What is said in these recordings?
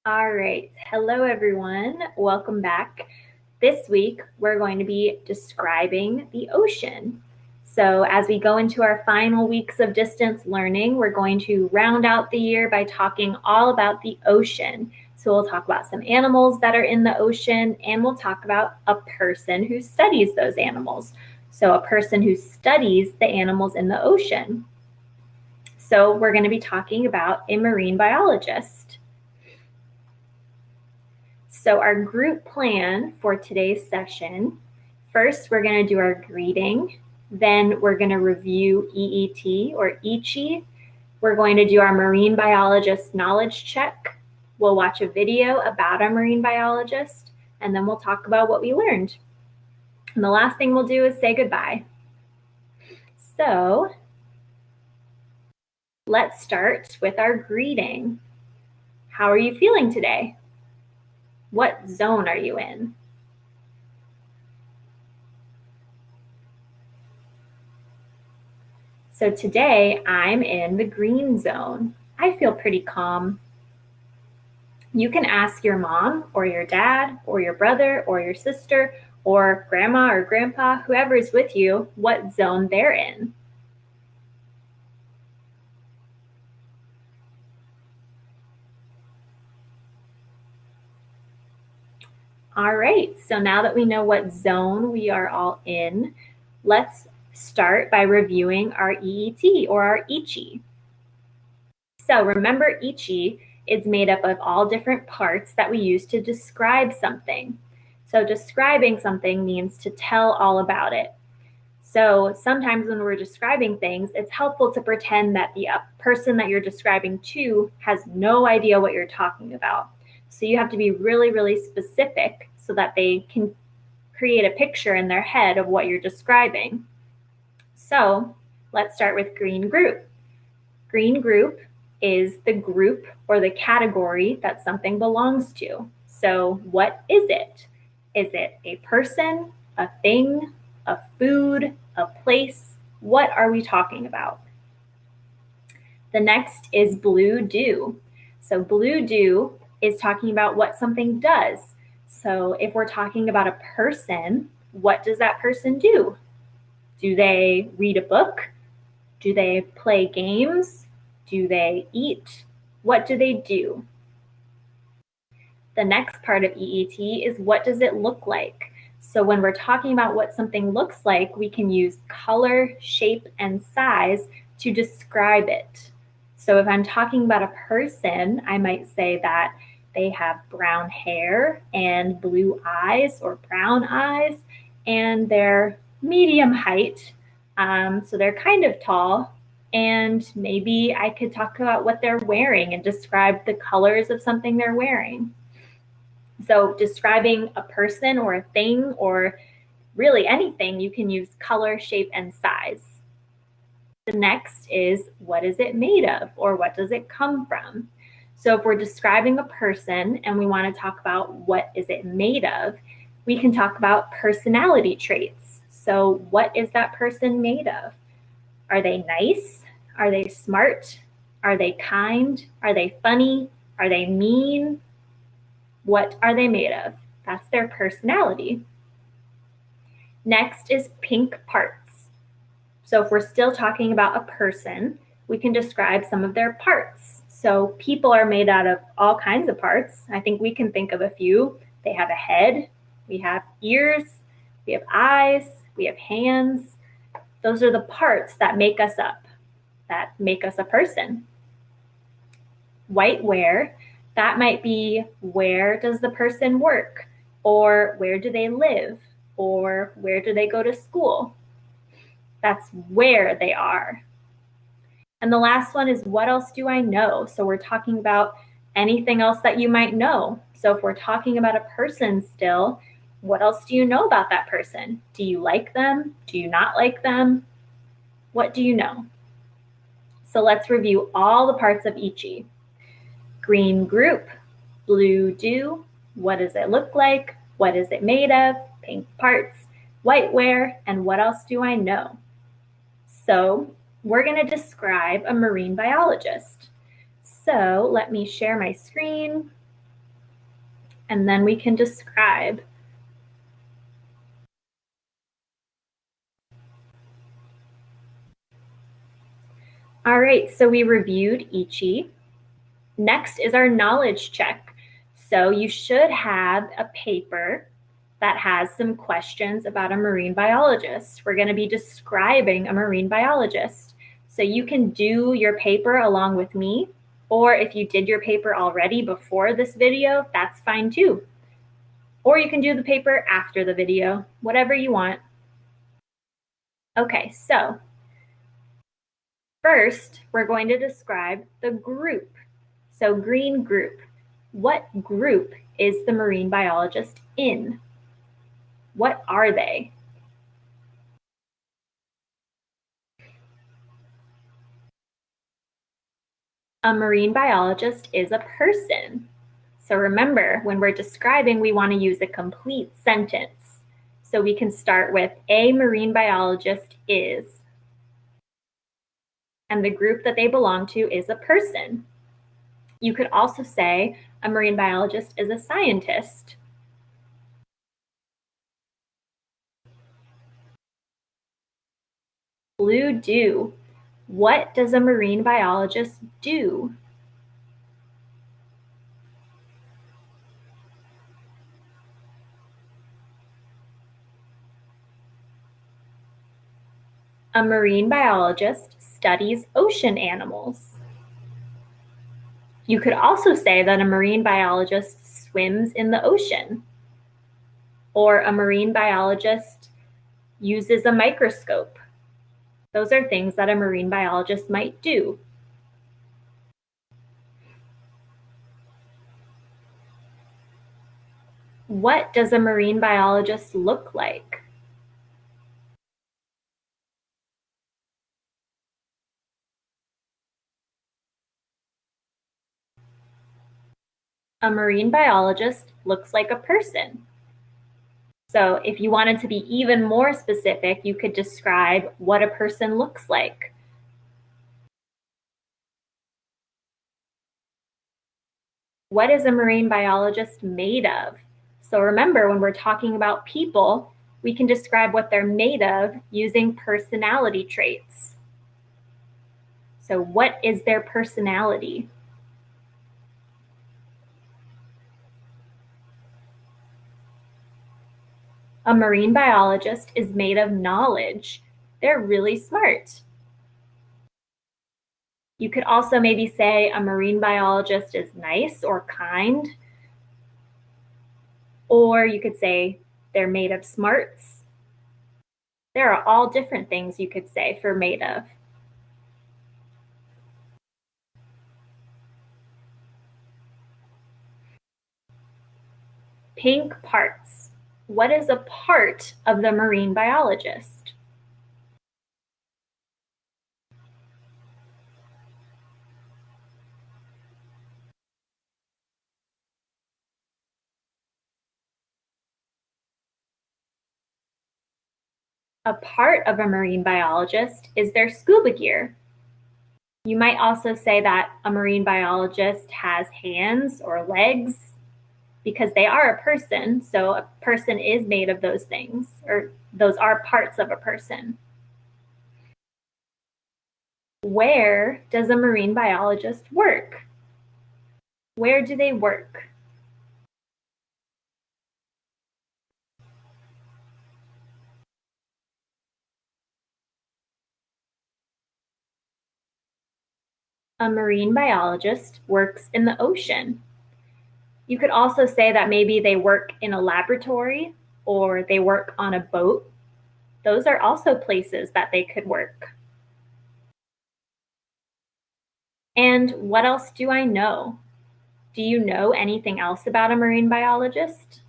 All right. Hello, everyone. Welcome back. This week, we're going to be describing the ocean. So as we go into our final weeks of distance learning, we're going to round out the year by talking all about the ocean. So we'll talk about some animals that are in the ocean, and we'll talk about a person who studies those animals. So a person who studies the animals in the ocean. So we're going to be talking about a marine biologist. So our group plan for today's session, first we're going to do our greeting, then we're going to review EET or ICHI. We're going to do our marine biologist knowledge check. We'll watch a video about a marine biologist, and then we'll talk about what we learned. And the last thing we'll do is say goodbye. So let's start with our greeting. How are you feeling today? What zone are you in? So today I'm in the green zone. I feel pretty calm. You can ask your mom or your dad or your brother or your sister or grandma or grandpa, whoever is with you, what zone they're in. All right, so now that we know what zone we are all in, let's start by reviewing our EET or our ICHI. So remember, ICHI is made up of all different parts that we use to describe something. So describing something means to tell all about it. So sometimes when we're describing things, it's helpful to pretend that the person that you're describing to has no idea what you're talking about. So you have to be really, really specific so that they can create a picture in their head of what you're describing. So let's start with green group. Green group is the group or the category that something belongs to. So what is it? Is it a person, a thing, a food, a place? What are we talking about? The next is blue dew. So blue dew is talking about what something does. So if we're talking about a person, what does that person do? Do they read a book? Do they play games? Do they eat? What do they do? The next part of EET is what does it look like? So when we're talking about what something looks like, we can use color, shape, and size to describe it. So if I'm talking about a person, I might say that they have brown hair and blue eyes or brown eyes, and they're medium height. So they're kind of tall, and maybe I could talk about what they're wearing and describe the colors of something they're wearing. So describing a person or a thing or really anything, you can use color, shape, and size. The next is what is it made of or what does it come from? So if we're describing a person and we want to talk about what is it made of, we can talk about personality traits. So what is that person made of? Are they nice? Are they smart? Are they kind? Are they funny? Are they mean? What are they made of? That's their personality. Next is pink parts. So if we're still talking about a person, we can describe some of their parts. So people are made out of all kinds of parts. I think we can think of a few. They have a head, we have ears, we have eyes, we have hands. Those are the parts that make us up, that make us a person. Whiteware, that might be where does the person work, or where do they live, or where do they go to school. That's where they are. And the last one is what else do I know? So we're talking about anything else that you might know. So if we're talking about a person still, what else do you know about that person? Do you like them? Do you not like them? What do you know? So let's review all the parts of ICHI. Green group, blue dew, what does it look like? What is it made of? Pink parts, whiteware, and what else do I know? So we're going to describe a marine biologist. So let me share my screen. and then we can describe. All right, so we reviewed Ichi. Next is our knowledge check. So you should have a paper that has some questions about a marine biologist. We're going to be describing a marine biologist. So you can do your paper along with me, or if you did your paper already before this video, that's fine too. Or you can do the paper after the video, whatever you want. Okay, so first, we're going to describe the group. So green group. What group is the marine biologist in? What are they? A marine biologist is a person. So remember, when we're describing, we want to use a complete sentence. So we can start with a marine biologist is, and the group that they belong to is a person. You could also say a marine biologist is a scientist. Blue do. What does a marine biologist do? A marine biologist studies ocean animals. You could also say that a marine biologist swims in the ocean, or a marine biologist uses a microscope. Those are things that a marine biologist might do. What does a marine biologist look like? A marine biologist looks like a person. So if you wanted to be even more specific, you could describe what a person looks like. What is a marine biologist made of? So remember, when we're talking about people, we can describe what they're made of using personality traits. So what is their personality? A marine biologist is made of knowledge. They're really smart. You could also maybe say a marine biologist is nice or kind. Or you could say they're made of smarts. There are all different things you could say for made of. Pink parts. What is a part of the marine biologist? A part of a marine biologist is their scuba gear. You might also say that a marine biologist has hands or legs because they are a person, so a person is made of those things, or those are parts of a person. Where does a marine biologist work? Where do they work? A marine biologist works in the ocean. You could also say that maybe they work in a laboratory or they work on a boat. Those are also places that they could work. And what else do I know? Do you know anything else about a marine biologist?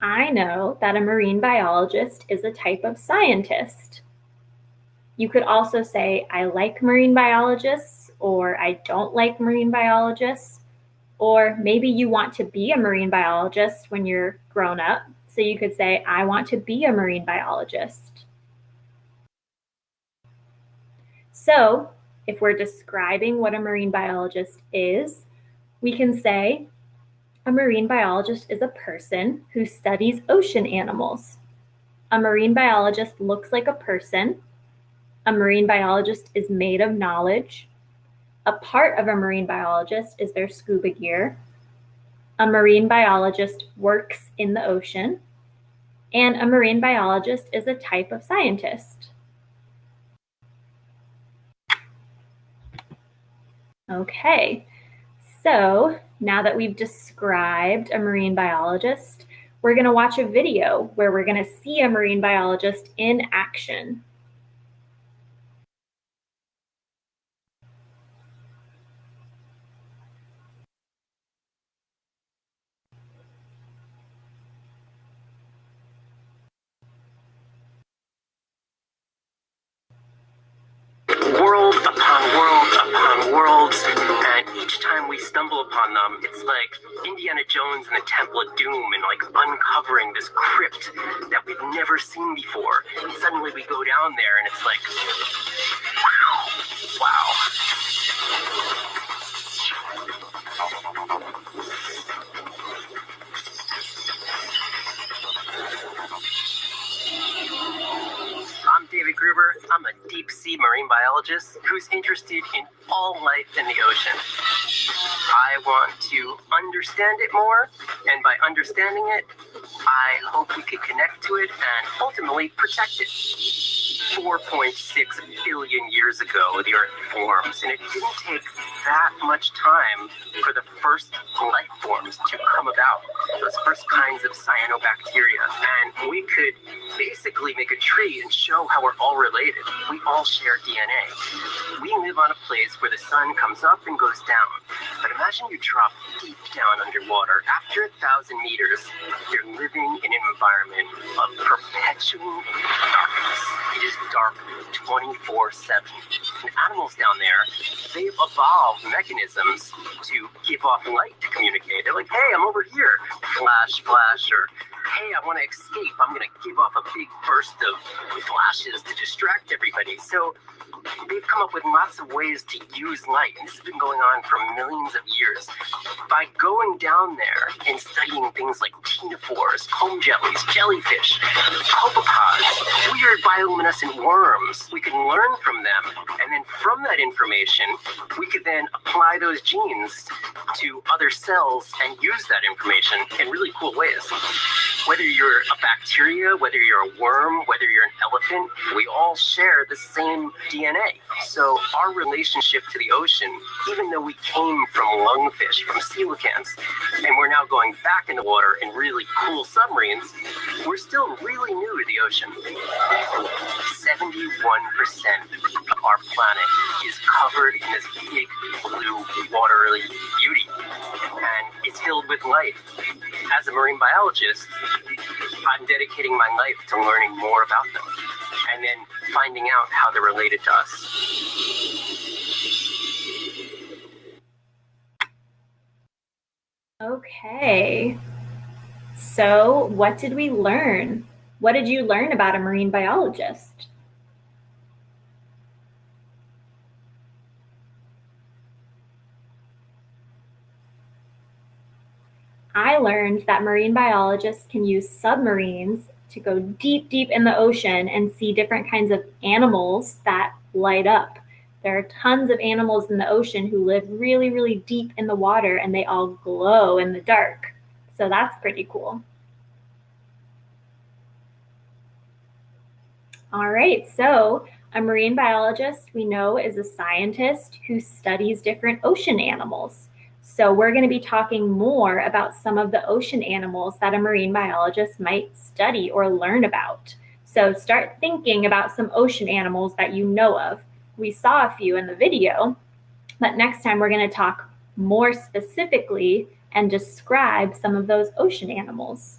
I know that a marine biologist is a type of scientist. You could also say, I like marine biologists, or I don't like marine biologists, or maybe you want to be a marine biologist when you're grown up. So you could say, I want to be a marine biologist. So if we're describing what a marine biologist is, we can say a marine biologist is a person who studies ocean animals. A marine biologist looks like a person. A marine biologist is made of knowledge. A part of a marine biologist is their scuba gear. A marine biologist works in the ocean. And a marine biologist is a type of scientist. Okay, so now that we've described a marine biologist, we're going to watch a video where we're going to see a marine biologist in action. World upon world upon worlds, and each time we stumble upon them, it's like Indiana Jones and the Temple of Doom, and like uncovering this crypt that we've never seen before. And suddenly we go down there, and it's like, wow. I'm David Gruber. I'm a deep sea marine biologist who's interested in all life in the ocean. I want to understand it more, and by understanding it, I hope we can connect to it and ultimately protect it. 4.6 billion years ago, the Earth forms, and it didn't take that much time for the first life forms to come about, those first kinds of cyanobacteria. And we could basically make a tree and show how we're all related. We all share DNA. We live on a place where the sun comes up and goes down. But imagine you drop deep down underwater. After 1,000 meters, you're living in an environment of perpetual darkness. It is dark 24/7. And animals down there, they've evolved mechanisms to give off light to communicate. They're like, hey, I'm over here. Flash, flash, or hey, I want to escape. I'm going to give off a big burst of flashes to distract everybody. So they've come up with lots of ways to use light, and this has been going on for millions of years. By going down there and studying things like ctenophores, comb jellies, jellyfish, copepods, weird bioluminescent worms, we can learn from them, and then from that information, we could then apply those genes to other cells and use that information in really cool ways. Whether you're a bacteria, whether you're a worm, whether you're an elephant, we all share the same DNA. So our relationship to the ocean, even though we came from lungfish, from coelacanths, and we're now going back in the water in really cool submarines, we're still really new to the ocean. 71% of our planet is covered in this big blue watery beauty, and it's filled with life. As a marine biologist, I'm dedicating my life to learning more about them and then finding out how they're related to us. Okay, so what did we learn? What did you learn about a marine biologist? I learned that marine biologists can use submarines to go deep, deep in the ocean and see different kinds of animals that light up. There are tons of animals in the ocean who live really, really deep in the water, and they all glow in the dark. So that's pretty cool. All right, so a marine biologist we know is a scientist who studies different ocean animals. So we're going to be talking more about some of the ocean animals that a marine biologist might study or learn about. So start thinking about some ocean animals that you know of. We saw a few in the video, but next time we're going to talk more specifically and describe some of those ocean animals.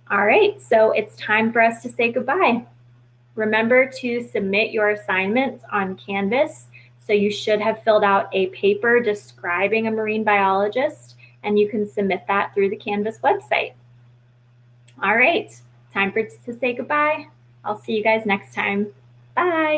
All right, so it's time for us to say goodbye. Remember to submit your assignments on Canvas. So you should have filled out a paper describing a marine biologist, and you can submit that through the Canvas website. All right, time to say goodbye. I'll see you guys next time. Bye.